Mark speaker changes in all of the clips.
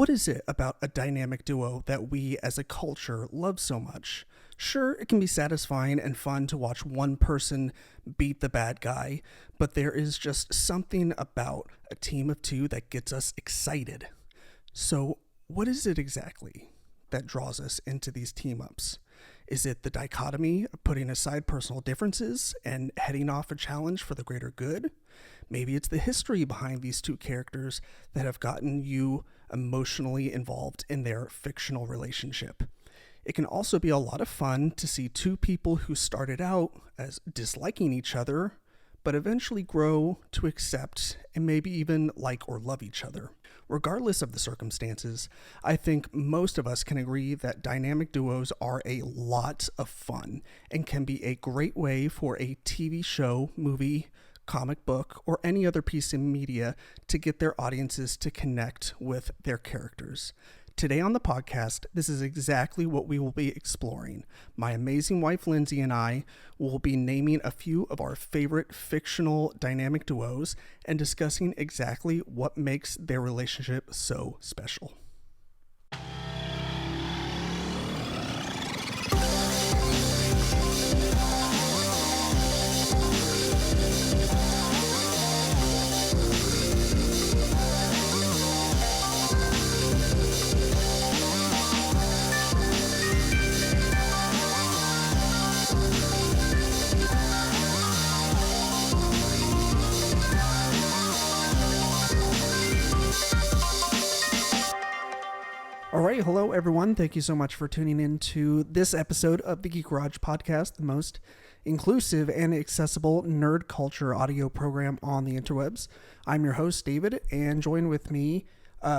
Speaker 1: What is it about a dynamic duo that we as a culture love so much? Sure, it can be satisfying and fun to watch one person beat the bad guy, but there is just something about a team of two that gets us excited. So, what is it exactly that draws us into these team-ups? Is it the dichotomy of putting aside personal differences and heading off a challenge for the greater good? Maybe it's the history behind these two characters that have gotten you emotionally involved in their fictional relationship. It can also be a lot of fun to see two people who started out as disliking each other, but eventually grow to accept and maybe even like or love each other. Regardless of the circumstances, I think most of us can agree that dynamic duos are a lot of fun and can be a great way for a TV show, movie, comic book, or any other piece of media to get their audiences to connect with their characters. Today on the podcast, this is exactly what we will be exploring. My amazing wife, Lindsay, and I will be naming a few of our favorite fictional dynamic duos and discussing exactly what makes their relationship so special. All right, hello everyone. Thank you so much for tuning in to this episode of the Geek Garage Podcast, the most inclusive and accessible nerd culture audio program on the interwebs. I'm your host, David, and joined with me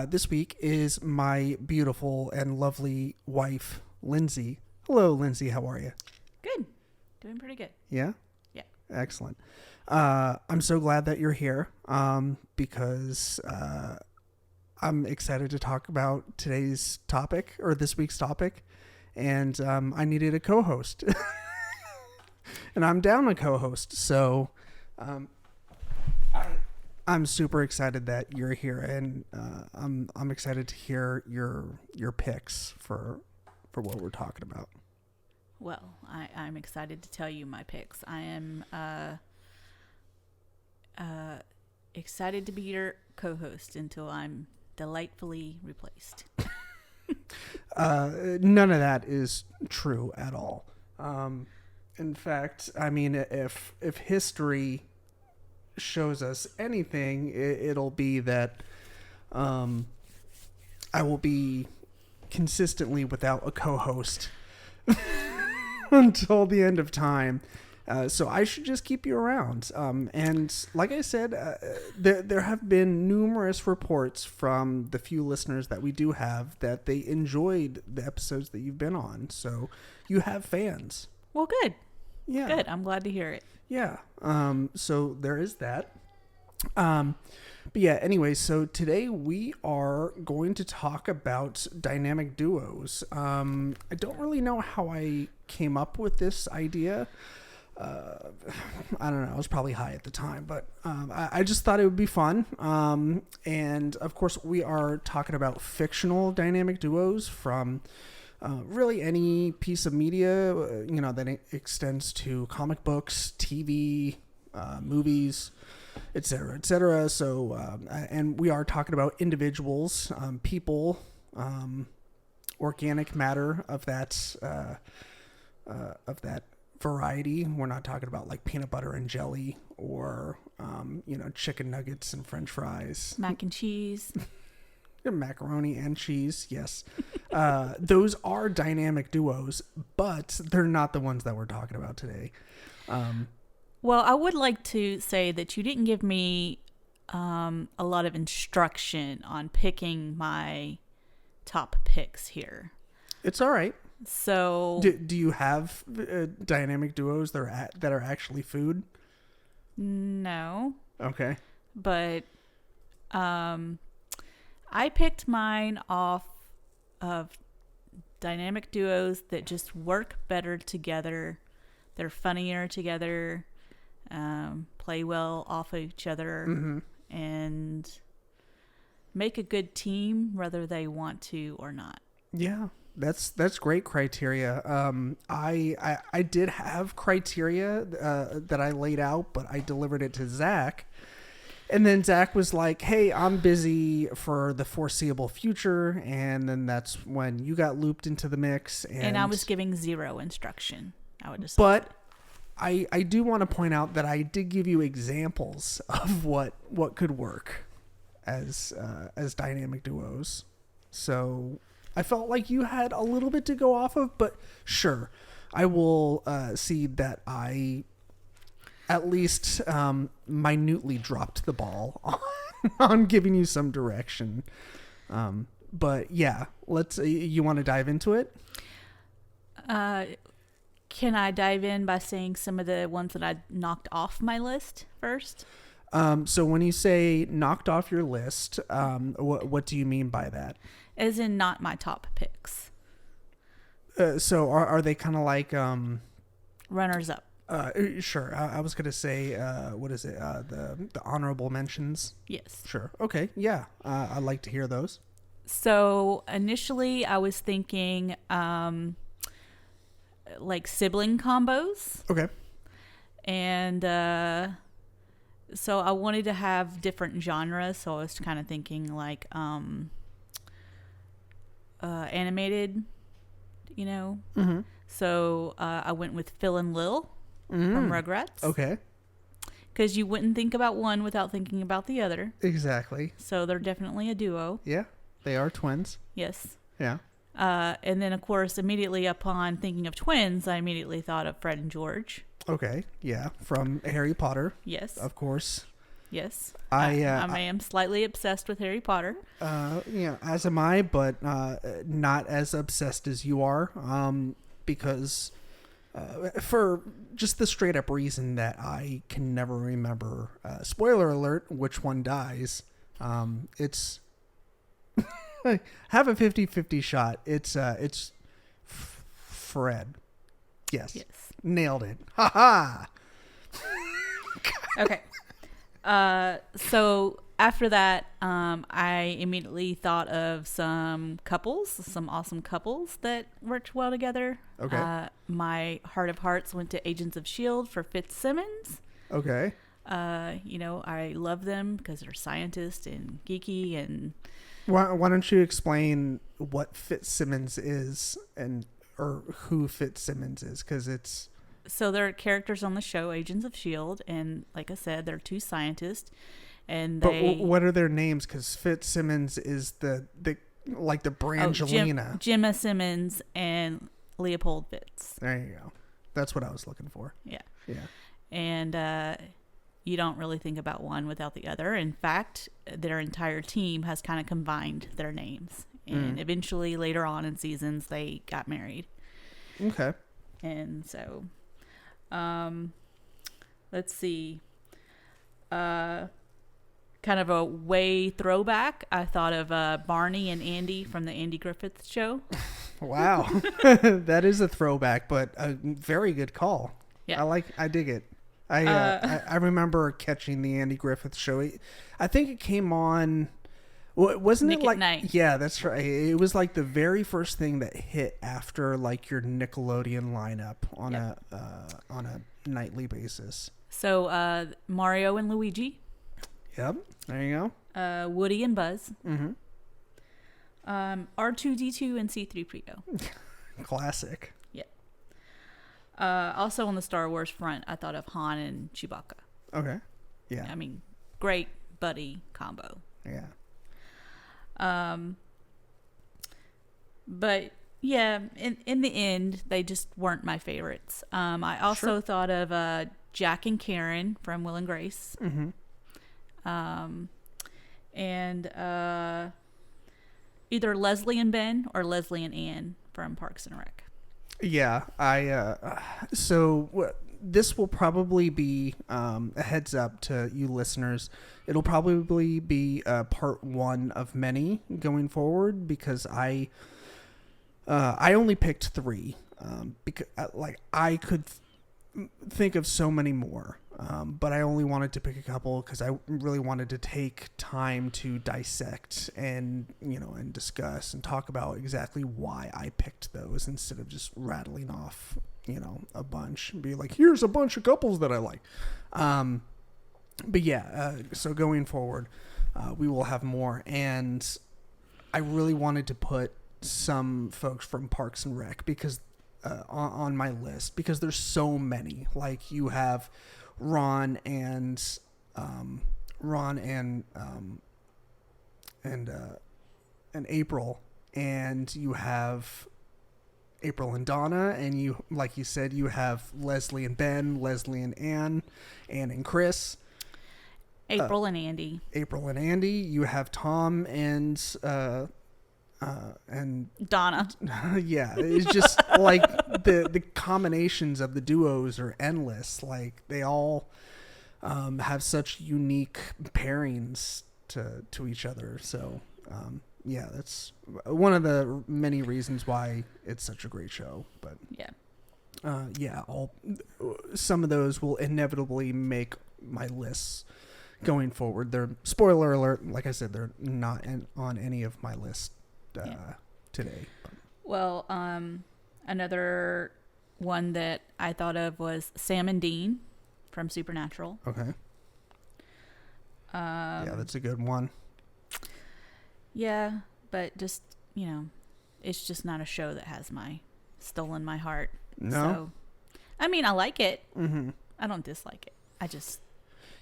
Speaker 1: this week is my beautiful and lovely wife, Lindsay. Hello, Lindsay. How are you?
Speaker 2: Good. Doing pretty good.
Speaker 1: Yeah?
Speaker 2: Yeah.
Speaker 1: Excellent. I'm so glad that you're here because I'm excited to talk about today's topic or this week's topic, and I needed a co-host, and I'm down a co-host. So I'm super excited that you're here, and I'm excited to hear your picks for what we're talking about.
Speaker 2: Well, I'm excited to tell you my picks. I am excited to be your co-host until I'm delightfully replaced.
Speaker 1: None of that is true at all. In fact, I mean, if history shows us anything, it'll be that I will be consistently without a co-host until the end of time. So I should just keep you around. And like I said, there have been numerous reports from the few listeners that we do have that they enjoyed the episodes that you've been on. So you have fans.
Speaker 2: Well, good.
Speaker 1: Yeah.
Speaker 2: Good. I'm glad to hear it.
Speaker 1: Yeah. So there is that. But yeah, anyway, so today we are going to talk about dynamic duos. I don't really know how I came up with this idea. I don't know. I was probably high at the time, but I just thought it would be fun. And of course, we are talking about fictional dynamic duos from really any piece of media, that extends to comic books, TV, movies, etc., etc. So, and we are talking about individuals, people, organic matter of that variety. We're not talking about like peanut butter and jelly or chicken nuggets and french fries,
Speaker 2: Mac and cheese.
Speaker 1: Macaroni and cheese. Yes. Those are dynamic duos, but they're not the ones that we're talking about today.
Speaker 2: Well, I would like to say that you didn't give me a lot of instruction on picking my top picks here.
Speaker 1: It's all right.
Speaker 2: So
Speaker 1: do you have dynamic duos that are actually food?
Speaker 2: No.
Speaker 1: Okay.
Speaker 2: But I picked mine off of dynamic duos that just work better together. They're funnier together, play well off of each other,
Speaker 1: mm-hmm.
Speaker 2: and make a good team whether they want to or not.
Speaker 1: Yeah, that's great criteria. I did have criteria that I laid out, but I delivered it to Zach. And then Zach was like, hey, I'm busy for the foreseeable future. And then that's when you got looped into the mix.
Speaker 2: And I was giving zero instruction. I would just.
Speaker 1: But I do want to point out that I did give you examples of what could work as dynamic duos. So I felt like you had a little bit to go off of, but sure, I will cede that I at least minutely dropped the ball on giving you some direction. But yeah, you want to dive into it?
Speaker 2: Can I dive in by saying some of the ones that I knocked off my list first?
Speaker 1: So when you say knocked off your list, what do you mean by that?
Speaker 2: As in not my top picks.
Speaker 1: So are they kind of like
Speaker 2: runners up?
Speaker 1: Sure. I was gonna say, what is it? The honorable mentions.
Speaker 2: Yes.
Speaker 1: Sure. Okay. Yeah. I'd like to hear those.
Speaker 2: So initially, I was thinking, like sibling combos.
Speaker 1: Okay.
Speaker 2: And so I wanted to have different genres. So I was kind of thinking like animated, you know.
Speaker 1: Mm-hmm.
Speaker 2: So I went with Phil and Lil. From Rugrats.
Speaker 1: Okay.
Speaker 2: Because you wouldn't think about one without thinking about the other.
Speaker 1: Exactly.
Speaker 2: So they're definitely a duo.
Speaker 1: Yeah. They are twins.
Speaker 2: Yes.
Speaker 1: Yeah.
Speaker 2: And then, of course, immediately upon thinking of twins, I immediately thought of Fred and George.
Speaker 1: Okay. Yeah. From Harry Potter.
Speaker 2: Yes.
Speaker 1: Of course.
Speaker 2: Yes. I am slightly obsessed with Harry Potter.
Speaker 1: Yeah, as am I, but not as obsessed as you are. Because... for just the straight up reason that I can never remember, spoiler alert, which one dies. It's have a 50-50 shot. It's Fred. Yes. Nailed it. Ha ha.
Speaker 2: Okay. So after that, I immediately thought of some awesome couples that worked well together.
Speaker 1: Okay.
Speaker 2: My heart of hearts went to Agents of S.H.I.E.L.D. for Fitzsimmons.
Speaker 1: Okay.
Speaker 2: I love them because they're scientists and geeky and...
Speaker 1: Why don't you explain what Fitzsimmons is or who Fitzsimmons is? Because it's...
Speaker 2: So they're characters on the show Agents of S.H.I.E.L.D. and like I said, they're two scientists. And
Speaker 1: but what are their names? Because Fitzsimmons is the Brangelina.
Speaker 2: Gemma Simmons and Leopold Fitz.
Speaker 1: There you go. That's what I was looking for.
Speaker 2: Yeah.
Speaker 1: Yeah.
Speaker 2: And you don't really think about one without the other. In fact, their entire team has kind of combined their names. And eventually, later on in seasons, they got married.
Speaker 1: Okay.
Speaker 2: And so, let's see. Kind of a way throwback. I thought of Barney and Andy from the Andy Griffith Show.
Speaker 1: Wow. That is a throwback, but a very good call.
Speaker 2: Yeah.
Speaker 1: I dig it. I remember catching the Andy Griffith Show. I think it came on, wasn't
Speaker 2: Nick
Speaker 1: it like,
Speaker 2: at Night.
Speaker 1: Yeah, that's right. It was like the very first thing that hit after like your Nickelodeon lineup on a nightly basis.
Speaker 2: So Mario and Luigi.
Speaker 1: Yep. There you
Speaker 2: go. Woody and Buzz.
Speaker 1: Mm-hmm.
Speaker 2: R2-D2 and C-3PO.
Speaker 1: Classic.
Speaker 2: Yeah. Also on the Star Wars front, I thought of Han and Chewbacca.
Speaker 1: Okay. Yeah.
Speaker 2: I mean, great buddy combo.
Speaker 1: Yeah.
Speaker 2: But yeah, in the end, they just weren't my favorites. I also thought of Jack and Karen from Will and Grace.
Speaker 1: Mm-hmm.
Speaker 2: And either Leslie and Ben or Leslie and Ann from Parks and Rec.
Speaker 1: Yeah, so this will probably be a heads up to you listeners. It'll probably be part one of many going forward because I only picked three because I could think of so many more. but I only wanted to pick a couple because I really wanted to take time to dissect and discuss and talk about exactly why I picked those instead of just rattling off a bunch and be like, here's a bunch of couples that I like. But yeah, so going forward, we will have more, and I really wanted to put some folks from Parks and Rec because on my list because there's so many. Like you have Ron and April, and you have April and Donna, and you, like you said, you have Leslie and Ben, Leslie and Ann and Chris.
Speaker 2: April and Andy.
Speaker 1: You have Tom and
Speaker 2: Donna.
Speaker 1: Yeah, it's just like the combinations of the duos are endless. Like they all have such unique pairings to each other. So yeah, that's one of the many reasons why it's such a great show. But yeah, some of those will inevitably make my lists going forward. They're, spoiler alert, like I said, they're not on any of my list today. Well,
Speaker 2: another one that I thought of was Sam and Dean from Supernatural.
Speaker 1: Okay. Yeah, that's a good one.
Speaker 2: Yeah, but just, it's just not a show that has stolen my heart.
Speaker 1: No.
Speaker 2: So, I mean, I like it.
Speaker 1: Mm-hmm.
Speaker 2: I don't dislike it. I just...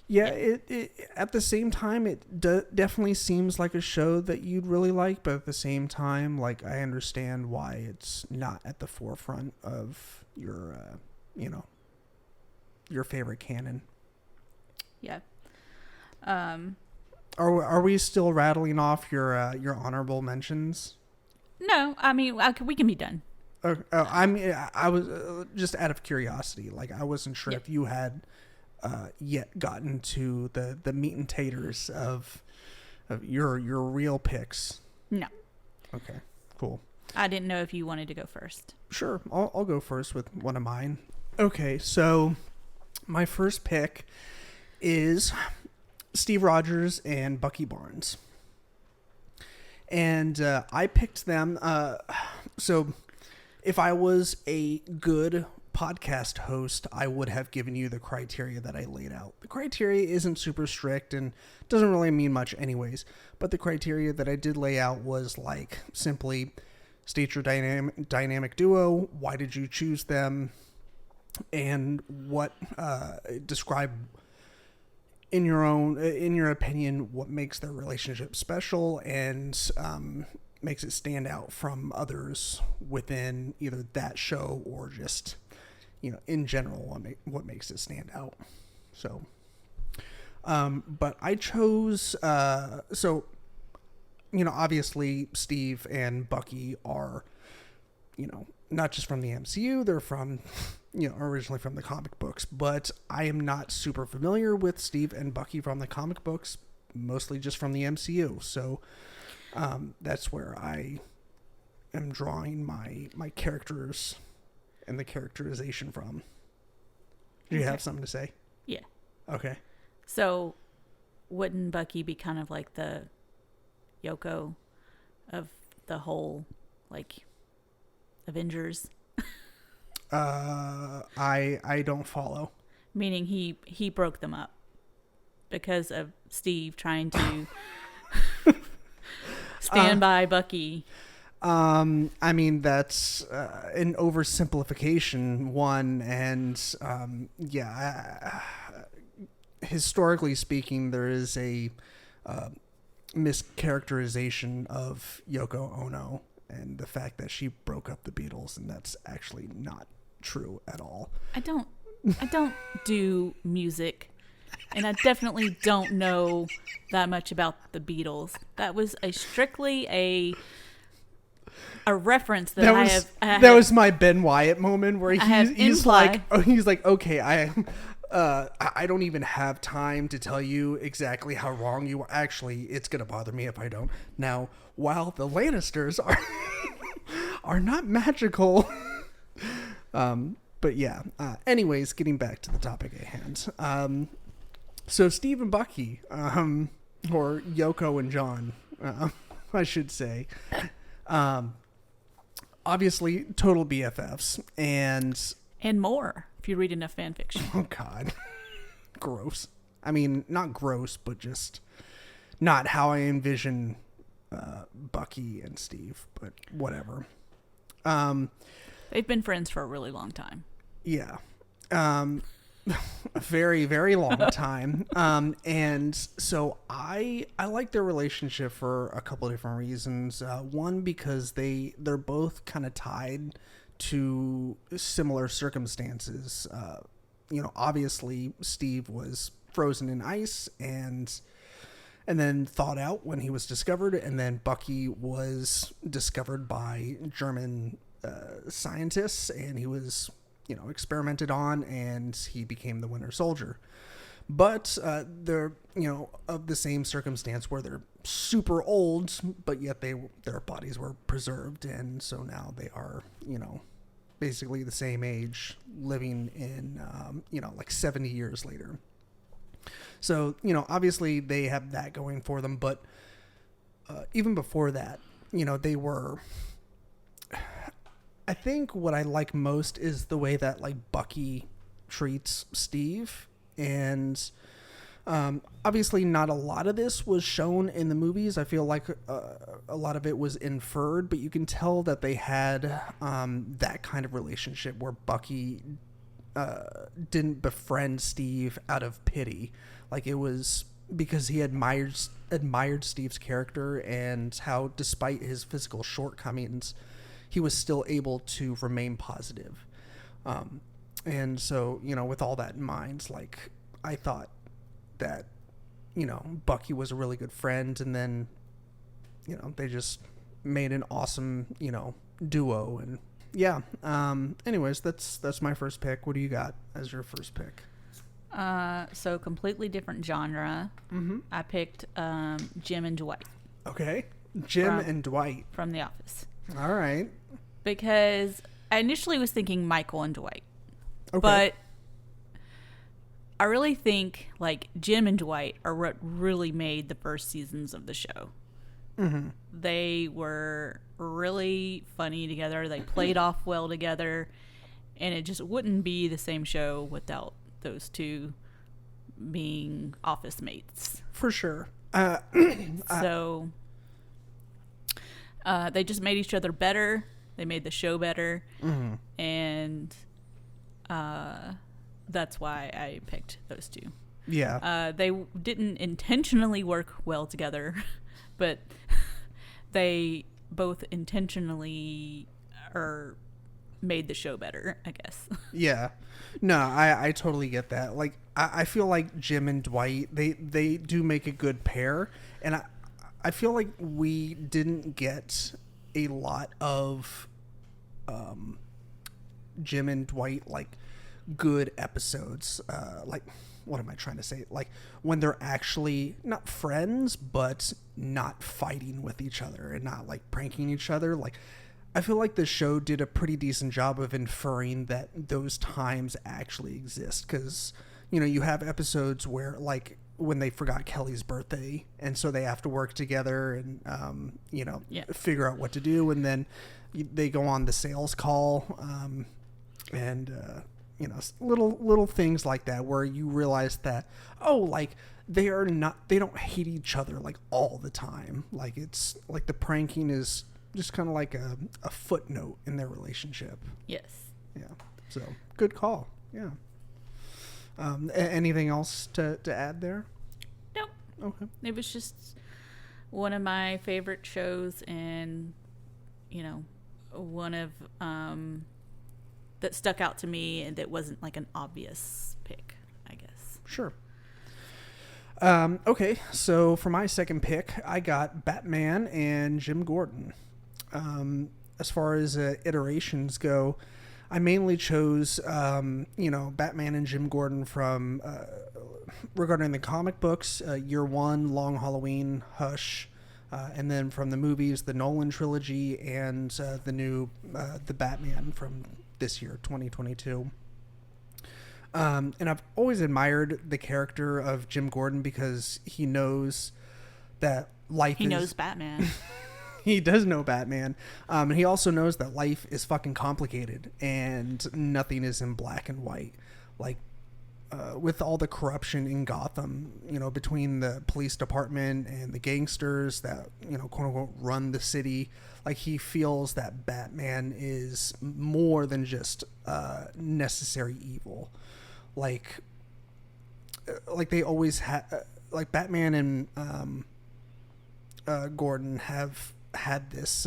Speaker 1: Yeah, it at the same time, it definitely seems like a show that you'd really like, but at the same time, like, I understand why it's not at the forefront of your, your favorite canon.
Speaker 2: Yeah.
Speaker 1: Are we still rattling off your honorable mentions?
Speaker 2: No, I mean, we can be done.
Speaker 1: I was just out of curiosity. Like, I wasn't sure if you had yet gotten to the meat and taters of your real picks.
Speaker 2: No.
Speaker 1: Okay, cool.
Speaker 2: I didn't know if you wanted to go first.
Speaker 1: Sure, I'll go first with one of mine. Okay, so my first pick is Steve Rogers and Bucky Barnes. And I picked them. So if I was a good podcast host, I would have given you the criteria that I laid out. The criteria isn't super strict and doesn't really mean much anyways, but the criteria that I did lay out was like simply state your dynamic duo, why did you choose them, and what describe in your opinion what makes their relationship special and makes it stand out from others within either that show or just in general, what makes it stand out. So, but I chose, obviously Steve and Bucky are, not just from the MCU, they're from, originally from the comic books, but I am not super familiar with Steve and Bucky from the comic books, mostly just from the MCU. So, that's where I am drawing my characters and the characterization from. Do you have something to say?
Speaker 2: Yeah.
Speaker 1: Okay.
Speaker 2: So wouldn't Bucky be kind of like the Yoko of the whole, like, Avengers?
Speaker 1: I don't follow.
Speaker 2: Meaning he broke them up because of Steve trying to stand by Bucky.
Speaker 1: I mean, that's an oversimplification, one, and historically speaking, there is a mischaracterization of Yoko Ono and the fact that she broke up the Beatles, and that's actually not true at all.
Speaker 2: I don't do music, and I definitely don't know that much about the Beatles. That was strictly a reference that I have.
Speaker 1: That was my Ben Wyatt moment where he's like, okay, I don't even have time to tell you exactly how wrong you are. Actually, it's gonna bother me if I don't. Now, while the Lannisters are not magical, But yeah. Anyways, getting back to the topic at hand. So Steve and Bucky, or Yoko and John, I should say. Obviously, total BFFs,
Speaker 2: and more if you read enough fan fiction.
Speaker 1: Oh God, gross. I mean, not gross, but just not how I envision Bucky and Steve. But whatever.
Speaker 2: They've been friends for a really long time.
Speaker 1: Yeah. A very, very long time. And so I like their relationship for a couple of different reasons. One, because they're both kind of tied to similar circumstances. Obviously Steve was frozen in ice and then thawed out when he was discovered. And then Bucky was discovered by German scientists, and he was experimented on, and he became the Winter Soldier. But they're of the same circumstance where they're super old, but yet their bodies were preserved, and so now they are basically the same age, living in like 70 years later. So obviously they have that going for them, but even before that, they were. I think what I like most is the way that like Bucky treats Steve, and obviously not a lot of this was shown in the movies. I feel like a lot of it was inferred, but you can tell that they had that kind of relationship where Bucky didn't befriend Steve out of pity. Like, it was because he admired Steve's character and how, despite his physical shortcomings, he was still able to remain positive. And so, with all that in mind, like, I thought that, Bucky was a really good friend, and then, they just made an awesome, duo. And yeah. Anyways, that's my first pick. What do you got as your first pick?
Speaker 2: So completely different genre.
Speaker 1: Mm-hmm.
Speaker 2: I picked Jim and Dwight.
Speaker 1: Okay. Jim and Dwight.
Speaker 2: From The Office.
Speaker 1: All right.
Speaker 2: Because I initially was thinking Michael and Dwight.
Speaker 1: Okay.
Speaker 2: But I really think like Jim and Dwight are what really made the first seasons of the show.
Speaker 1: Mm-hmm.
Speaker 2: They were really funny together. They played off well together. And it just wouldn't be the same show without those two being office mates.
Speaker 1: For sure.
Speaker 2: So they just made each other better. They made the show better.
Speaker 1: Mm-hmm.
Speaker 2: And that's why I picked those two.
Speaker 1: Yeah.
Speaker 2: They didn't intentionally work well together, but they both intentionally made the show better, I guess.
Speaker 1: Yeah. No, I totally get that. Like, I feel like Jim and Dwight, they do make a good pair. And I feel like we didn't get a lot of Jim and Dwight, like, good episodes. Like, what am I trying to say? Like, when they're actually not friends, but not fighting with each other and not, like, pranking each other. Like, I feel like the show did a pretty decent job of inferring that those times actually exist. Because, you have episodes where, like, when they forgot Kelly's birthday, and so they have to work together and, figure out what to do. And then they go on the sales call, and little things like that where you realize that, they don't hate each other, like, all the time. Like, it's like the pranking is just kind of like a footnote in their relationship.
Speaker 2: Yes.
Speaker 1: Yeah. So good call. Yeah. Anything else to add there?
Speaker 2: Nope.
Speaker 1: Okay.
Speaker 2: It was just one of my favorite shows, and one of that stuck out to me, and that wasn't like an obvious pick, I guess.
Speaker 1: Sure. Okay, so for my second pick, I got Batman and Jim Gordon. As far as iterations go, I mainly chose, Batman and Jim Gordon from regarding the comic books, Year One, Long Halloween, Hush, and then from the movies, the Nolan trilogy, and the new The Batman from this year, 2022. And I've always admired the character of Jim Gordon because he knows that
Speaker 2: He knows Batman.
Speaker 1: He does know Batman. And he also knows that life is fucking complicated and nothing is in black and white. Like, with all the corruption in Gotham, between the police department and the gangsters that, quote unquote, run the city, like, he feels that Batman is more than just necessary evil. Like they always had, like, Batman and Gordon have had this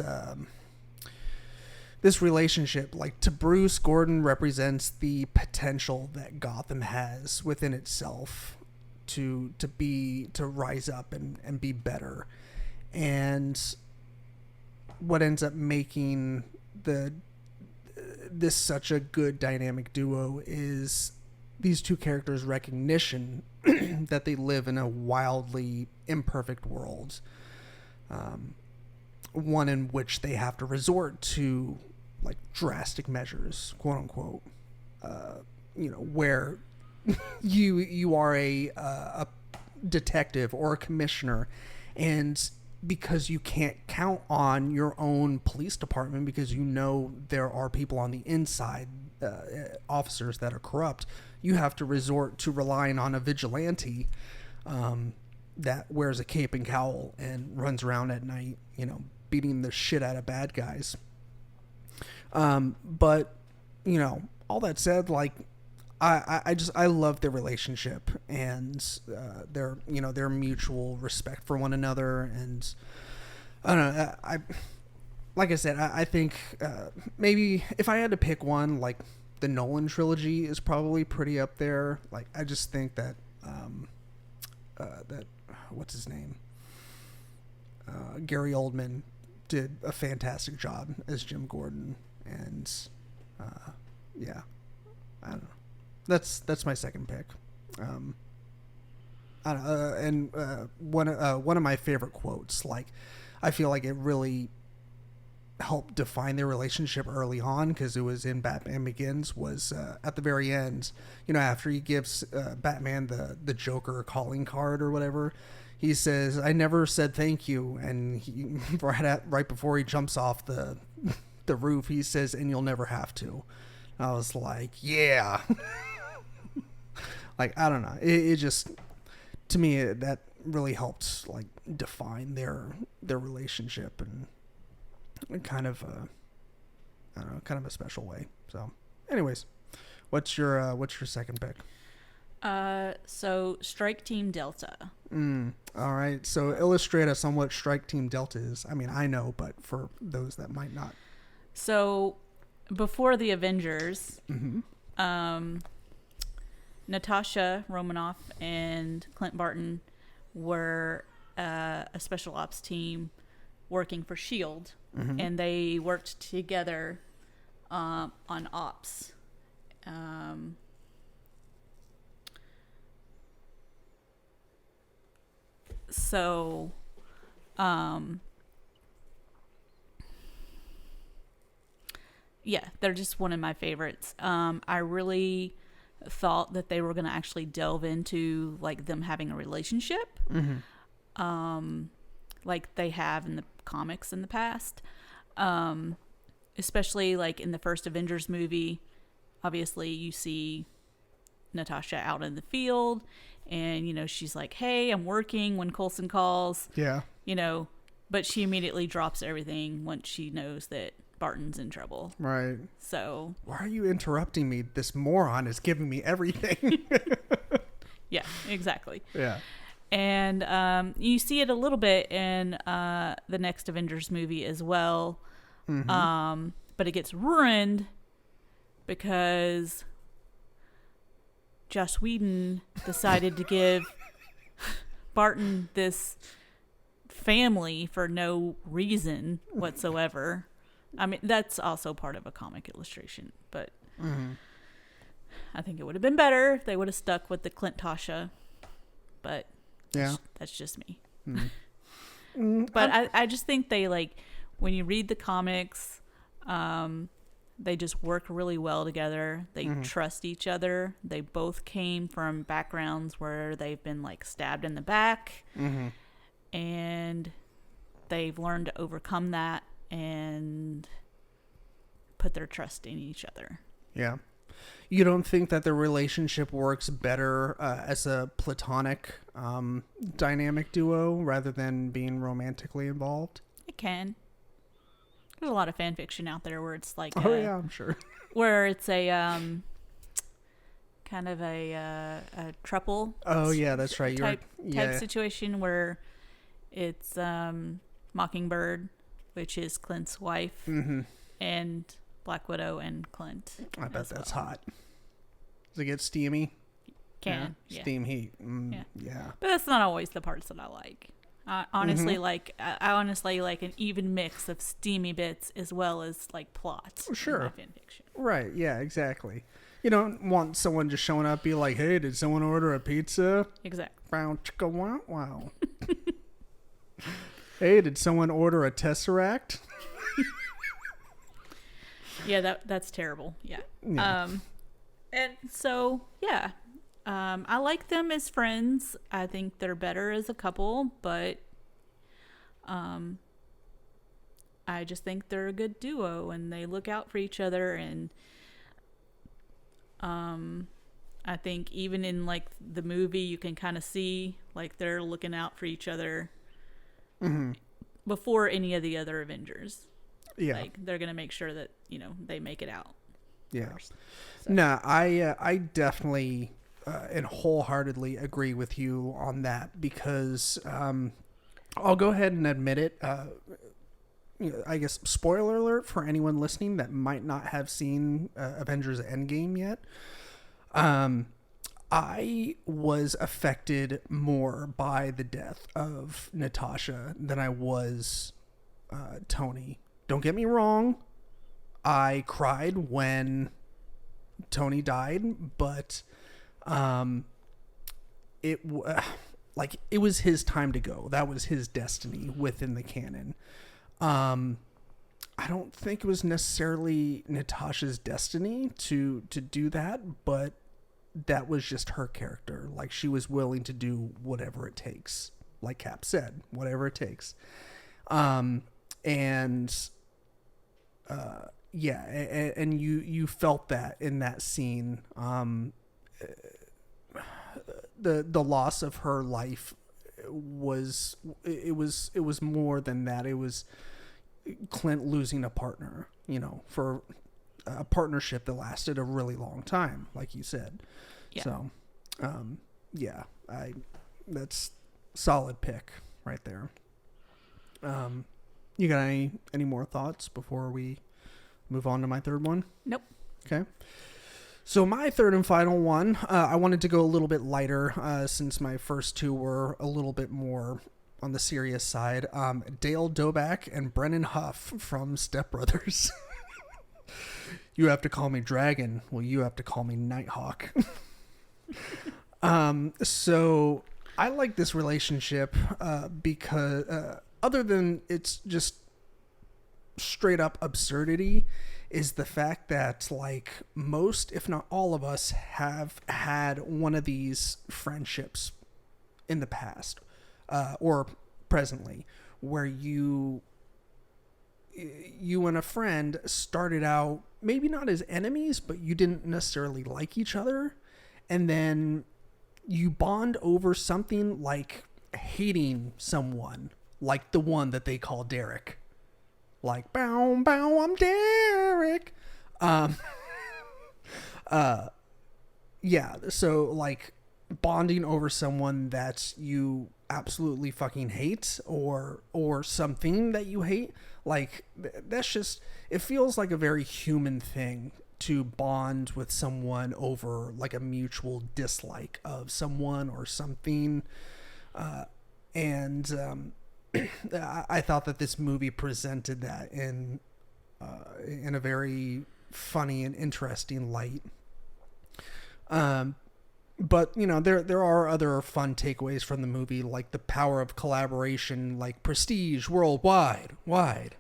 Speaker 1: this relationship. Like, to Bruce, Gordon represents the potential that Gotham has within itself to rise up and be better. And what ends up making this such a good dynamic duo is these two characters' recognition that they live in a wildly imperfect world. One in which they have to resort to, like, drastic measures, quote unquote, where you are a detective or a commissioner, and because you can't count on your own police department because there are people on the inside, officers that are corrupt, you have to resort to relying on a vigilante that wears a cape and cowl and runs around at night, beating the shit out of bad guys. But all that said, like, I love their relationship and their mutual respect for one another. And I don't know, like I said, I think maybe if I had to pick one, like, the Nolan trilogy is probably pretty up there. Like, I just think that what's his name, Gary Oldman did a fantastic job as Jim Gordon. And yeah, I don't know. That's my second pick. I don't know, and one of my favorite quotes, like, I feel like it really helped define their relationship early on, because it was in Batman Begins, was at the very end, after he gives Batman the Joker calling card or whatever, he says, "I never said thank you," and he, right before he jumps off the roof, he says, "And you'll never have to." I was like, yeah. Like, I don't know, it just, to me, that really helped, like, define their relationship and kind of I don't know, kind of a special way. So anyways, what's your second pick?
Speaker 2: So Strike Team Delta.
Speaker 1: All right, so illustrate us on what Strike Team Delta is. I mean, I know, but for those that might not.
Speaker 2: So before the Avengers, Natasha Romanoff and Clint Barton were a special ops team working for S.H.I.E.L.D., and they worked together on ops. Yeah, they're just one of my favorites. I really thought that they were going to actually delve into, like, them having a relationship, like they have in the comics in the past, especially, like, in the first Avengers movie. Obviously, you see Natasha out in the field, and she's like, "Hey, I'm working," when Coulson calls.
Speaker 1: Yeah.
Speaker 2: But she immediately drops everything once she knows that Barton's in trouble.
Speaker 1: Right.
Speaker 2: So,
Speaker 1: why are you interrupting me? This moron is giving me everything.
Speaker 2: Yeah, exactly.
Speaker 1: Yeah.
Speaker 2: And you see it a little bit in the next Avengers movie as well. But it gets ruined because Joss Whedon decided to give Barton this family for no reason whatsoever. I mean, that's also part of a comic illustration, but I think it would have been better if they would have stuck with the Clint Tasha, but
Speaker 1: yeah,
Speaker 2: that's just me. But I just think they, like, when you read the comics, they just work really well together. They trust each other. They both came from backgrounds where they've been like stabbed in the back, and they've learned to overcome that and put their trust in each other.
Speaker 1: Yeah. You don't think that the relationship works better as a platonic dynamic duo rather than being romantically involved?
Speaker 2: It can. There's a lot of fan fiction out there where it's like
Speaker 1: yeah, I'm sure.
Speaker 2: Where it's a kind of a throuple.
Speaker 1: Oh yeah, that's right.
Speaker 2: Type situation where it's Mockingbird, which is Clint's wife, and Black Widow and Clint.
Speaker 1: I bet that's hot. Does it get steamy?
Speaker 2: Yeah.
Speaker 1: Steam heat.
Speaker 2: Yeah. But that's not always the parts that I like. I honestly like an even mix of steamy bits as well as like plots.
Speaker 1: Sure.
Speaker 2: In my fan fiction.
Speaker 1: Right. Yeah. Exactly. You don't want someone just showing up, be like, "Hey, did someone order a pizza?"
Speaker 2: Exactly.
Speaker 1: Wow, chicka wow wow. Hey, did someone order a Tesseract?
Speaker 2: Yeah, that's terrible. Yeah. And so yeah. I like them as friends. I think they're better as a couple, but I just think they're a good duo and they look out for each other. And I think even in like the movie, you can kind of see like they're looking out for each other before any of the other Avengers.
Speaker 1: Yeah,
Speaker 2: like they're gonna make sure that they make it out.
Speaker 1: Yeah.
Speaker 2: First. So.
Speaker 1: No, I definitely. And wholeheartedly agree with you on that because I'll go ahead and admit it. I guess spoiler alert for anyone listening that might not have seen Avengers Endgame yet. I was affected more by the death of Natasha than I was Tony. Don't get me wrong. I cried when Tony died, but it was his time to go. That was his destiny within the canon. I don't think it was necessarily Natasha's destiny to do that, but that was just her character. Like she was willing to do whatever it takes. Like Cap said, whatever it takes. Yeah, and you felt that in that scene. The loss of her life was more than that. It was Clint losing a partner, for a partnership that lasted a really long time, like you said.
Speaker 2: Yeah.
Speaker 1: So, that's solid pick right there. You got any more thoughts before we move on to my third one?
Speaker 2: Nope.
Speaker 1: Okay. So my third and final one, I wanted to go a little bit lighter since my first two were a little bit more on the serious side. Dale Doback and Brennan Huff from Step Brothers. You have to call me Dragon. Well, you have to call me Nighthawk. So I like this relationship because other than it's just straight up absurdity, is the fact that like most, if not all of us have had one of these friendships in the past or presently where you and a friend started out maybe not as enemies, but you didn't necessarily like each other. And then you bond over something like hating someone, like the one that they call Derek. Like, bow, bow, I'm Derek. Yeah, so like bonding over someone that you absolutely fucking hate or something that you hate, like that's just, it feels like a very human thing to bond with someone over like a mutual dislike of someone or something. I thought that this movie presented that in a very funny and interesting light. But there are other fun takeaways from the movie, like the power of collaboration, like prestige worldwide, wide.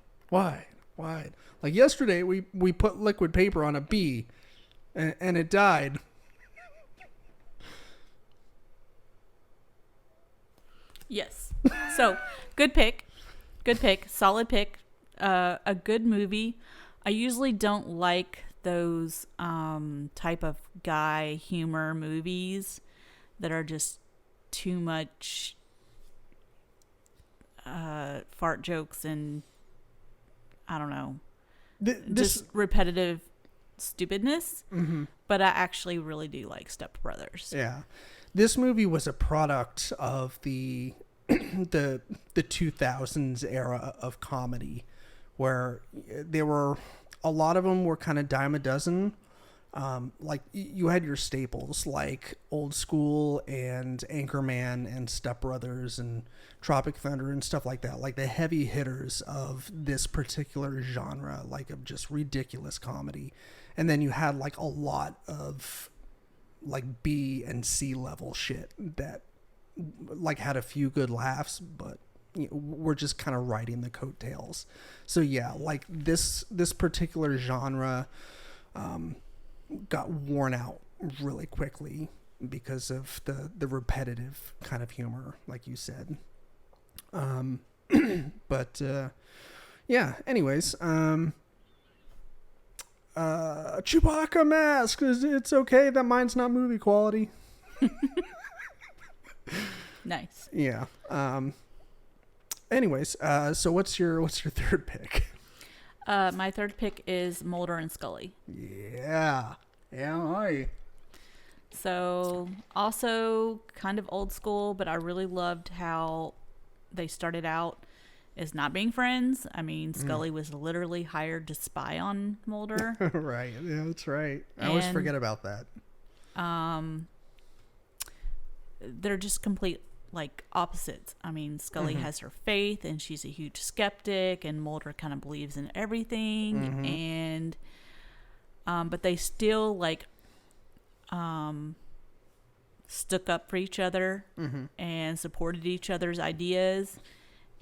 Speaker 1: wide. Like yesterday, we put liquid paper on a bee, and it died.
Speaker 2: Yes. So, good pick. Good pick. Solid pick. A good movie. I usually don't like those type of guy humor movies that are just too much fart jokes and I don't know, just repetitive stupidness.
Speaker 1: Mm-hmm.
Speaker 2: But I actually really do like Step Brothers.
Speaker 1: Yeah, this movie was a product of the the 2000s era of comedy, where there were a lot of them were kind of dime a dozen. Like you had your staples like Old School and Anchorman and Step Brothers and Tropic Thunder and stuff like that, like the heavy hitters of this particular genre, like of just ridiculous comedy. And then you had like a lot of like B and C level shit that like had a few good laughs, but we're just kind of riding the coattails. So yeah, like this particular genre got worn out really quickly because of the repetitive kind of humor, like you said. But yeah, anyways, Chewbacca mask, it's okay that mine's not movie quality.
Speaker 2: Nice.
Speaker 1: Yeah. Anyways, so what's your third pick?
Speaker 2: My third pick is Mulder and Scully.
Speaker 1: Yeah. Hi.
Speaker 2: So also kind of old school, but I really loved how they started out as not being friends. I mean, Scully was literally hired to spy on Mulder.
Speaker 1: Right. Yeah, that's right. I always forget about that.
Speaker 2: They're just complete like opposites. I mean, Scully has her faith and she's a huge skeptic, and Mulder kind of believes in everything. And but they still like stuck up for each other and supported each other's ideas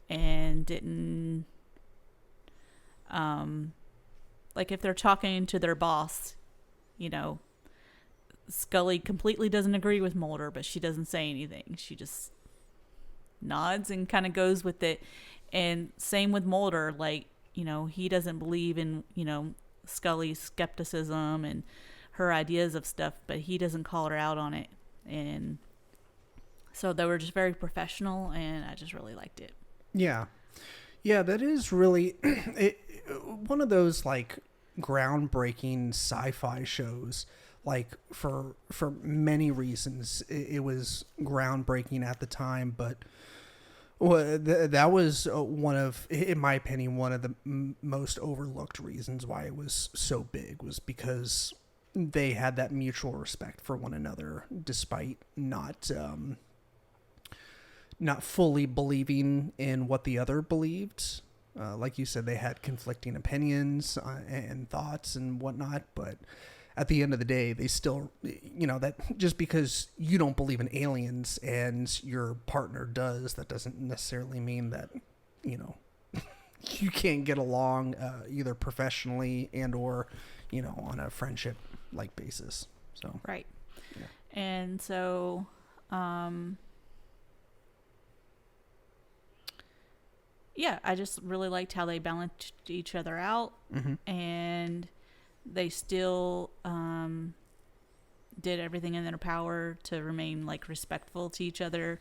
Speaker 2: and didn't like if they're talking to their boss, you know, Scully completely doesn't agree with Mulder, but she doesn't say anything. She just nods and kind of goes with it. And same with Mulder, like, you know, he doesn't believe in, you know, Scully's skepticism and her ideas of stuff, but he doesn't call her out on it. And so they were just very professional, and I just really liked it.
Speaker 1: Yeah. Yeah, that is really one of those like groundbreaking sci-fi shows. Like for many reasons, it was groundbreaking at the time, but that was one of, in my opinion, one of the most overlooked reasons why it was so big, was because they had that mutual respect for one another, despite not fully believing in what the other believed. Like you said, they had conflicting opinions and thoughts and whatnot, but at the end of the day, they still, you know, that just because you don't believe in aliens and your partner does, that doesn't necessarily mean that, you know, you can't get along either professionally and or, you know, on a friendship like basis. So
Speaker 2: right. Yeah. And so yeah, I just really liked how they balanced each other out, and they still did everything in their power to remain like respectful to each other,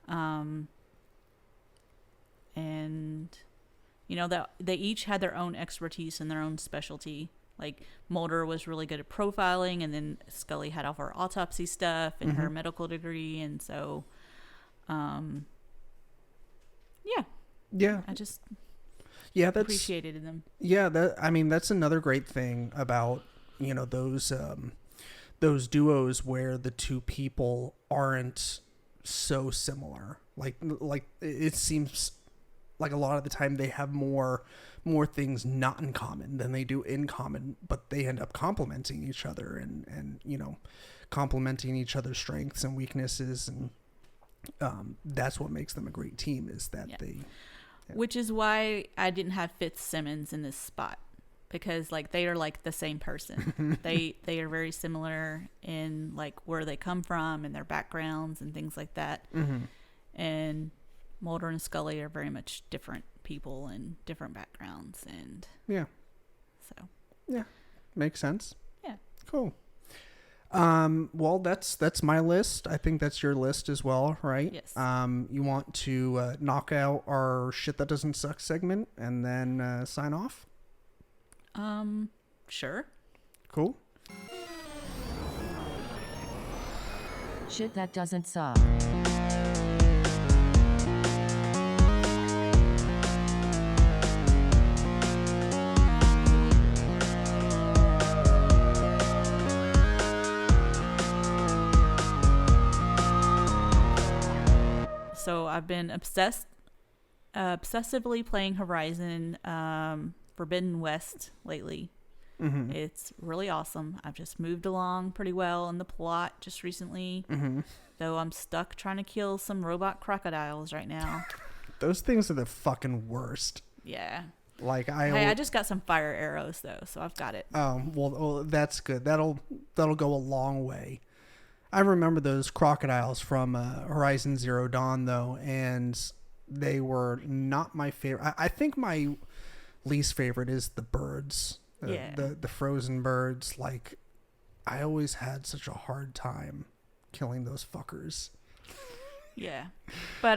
Speaker 2: and you know that they each had their own expertise and their own specialty. Like Mulder was really good at profiling, and then Scully had all her autopsy stuff and her medical degree, and so yeah, I just appreciated them.
Speaker 1: Yeah, that's another great thing about, you know, those duos where the two people aren't so similar. Like it seems like a lot of the time they have more things not in common than they do in common, but they end up complementing each other and you know, complementing each other's strengths and weaknesses, and that's what makes them a great team, is that
Speaker 2: Which is why I didn't have Fitzsimmons in this spot, because like they are like the same person. they are very similar in like where they come from and their backgrounds and things like that. And Mulder and Scully are very much different people and different backgrounds, and so
Speaker 1: makes sense.
Speaker 2: Yeah,
Speaker 1: cool. Well, that's my list. I think that's your list as well, right?
Speaker 2: Yes.
Speaker 1: You want to knock out our shit that doesn't suck segment and then sign off?
Speaker 2: Sure.
Speaker 1: Cool.
Speaker 3: Shit that doesn't suck.
Speaker 2: So I've been obsessively playing Horizon Forbidden West lately. It's really awesome. I've just moved along pretty well in the plot just recently, though I'm stuck trying to kill some robot crocodiles right now.
Speaker 1: Those things are the fucking worst.
Speaker 2: Yeah.
Speaker 1: Like
Speaker 2: I just got some fire arrows though, so I've got it.
Speaker 1: Oh, well, that's good. That'll go a long way. I remember those crocodiles from Horizon Zero Dawn, though, and they were not my favorite. I think my least favorite is the birds. The frozen birds. Like, I always had such a hard time killing those fuckers.
Speaker 2: Yeah. But,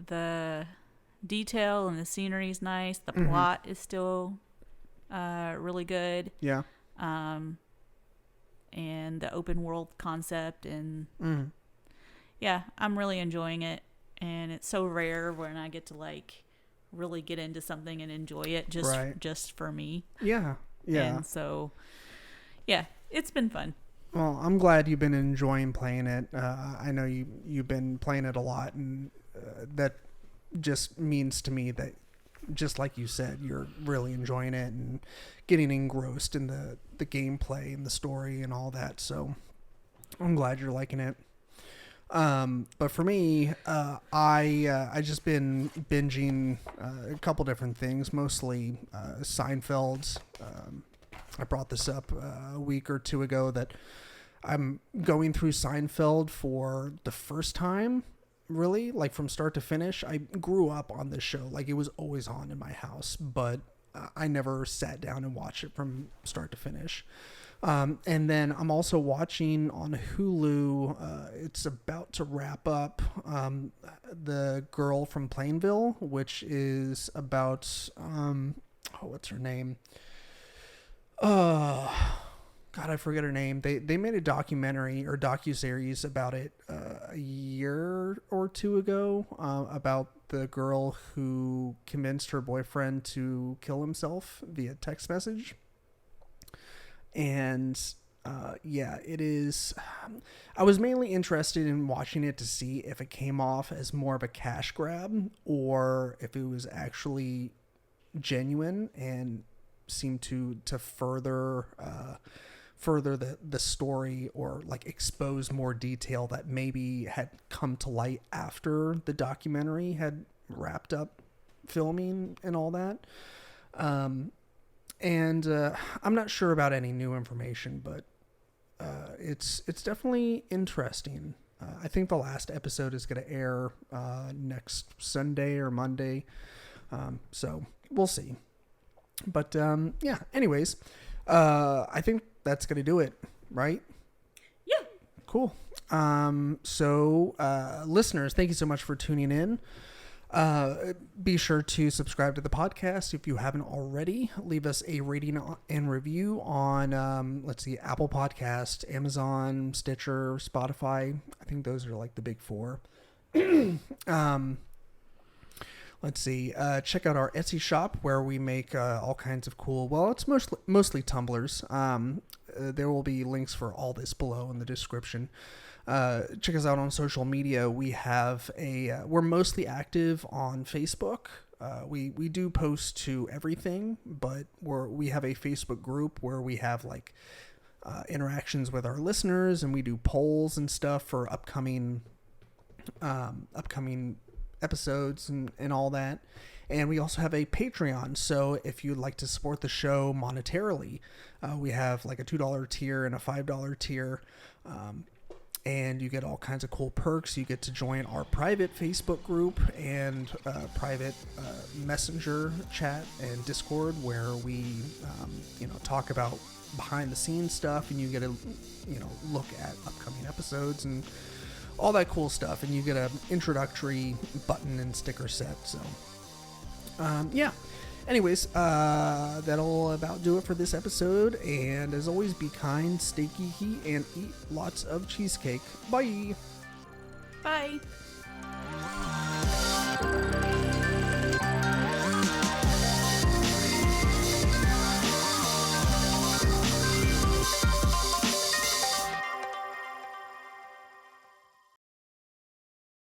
Speaker 2: the detail and the scenery is nice. The plot is still really good.
Speaker 1: Yeah.
Speaker 2: And the open world concept, and I'm really enjoying it. And it's so rare when I get to like really get into something and enjoy it just for me.
Speaker 1: Yeah.
Speaker 2: And so it's been fun.
Speaker 1: Well, I'm glad you've been enjoying playing it. I know you've been playing it a lot, and that just means to me that, just like you said, you're really enjoying it and getting engrossed in the gameplay and the story and all that. So I'm glad you're liking it. But for me, I just been binging a couple different things, mostly Seinfeld. I brought this up a week or two ago that I'm going through Seinfeld for the first time. Really, like from start to finish. I grew up on this show, like it was always on in my house, but I never sat down and watched it from start to finish. And then I'm also watching on Hulu, it's about to wrap up, The Girl from Plainville, which is about, what's her name? God, I forget her name. They made a documentary or docuseries about it a year or two ago, about the girl who convinced her boyfriend to kill himself via text message. And it is. I was mainly interested in watching it to see if it came off as more of a cash grab or if it was actually genuine and seemed to further the story, or like expose more detail that maybe had come to light after the documentary had wrapped up filming and all that. And I'm not sure about any new information, but it's definitely interesting. I think the last episode is going to air next Sunday or Monday. So we'll see. But anyways, I think that's going to do it, right?
Speaker 2: Yeah.
Speaker 1: Cool. So listeners, thank you so much for tuning in. Be sure to subscribe to the podcast if you haven't already. Leave us a rating and review on, Apple Podcast, Amazon, Stitcher, Spotify. I think those are like the big four. Check out our Etsy shop where we make all kinds of cool, well, it's mostly tumblers. There will be links for all this below in the description. Check us out on social media. We have we're mostly active on Facebook. We do post to everything, but we have a Facebook group where we have like interactions with our listeners, and we do polls and stuff for upcoming episodes and all that. And we also have a Patreon. So if you'd like to support the show monetarily, we have like a $2 tier and a $5 tier. And you get all kinds of cool perks. You get to join our private Facebook group and private messenger chat and Discord, where we, talk about behind the scenes stuff, and you get a, look at upcoming episodes and all that cool stuff. And you get an introductory button and sticker set. So, yeah. Anyways, that'll about do it for this episode. And as always, be kind, stay geeky, and eat lots of cheesecake. Bye!
Speaker 2: Bye.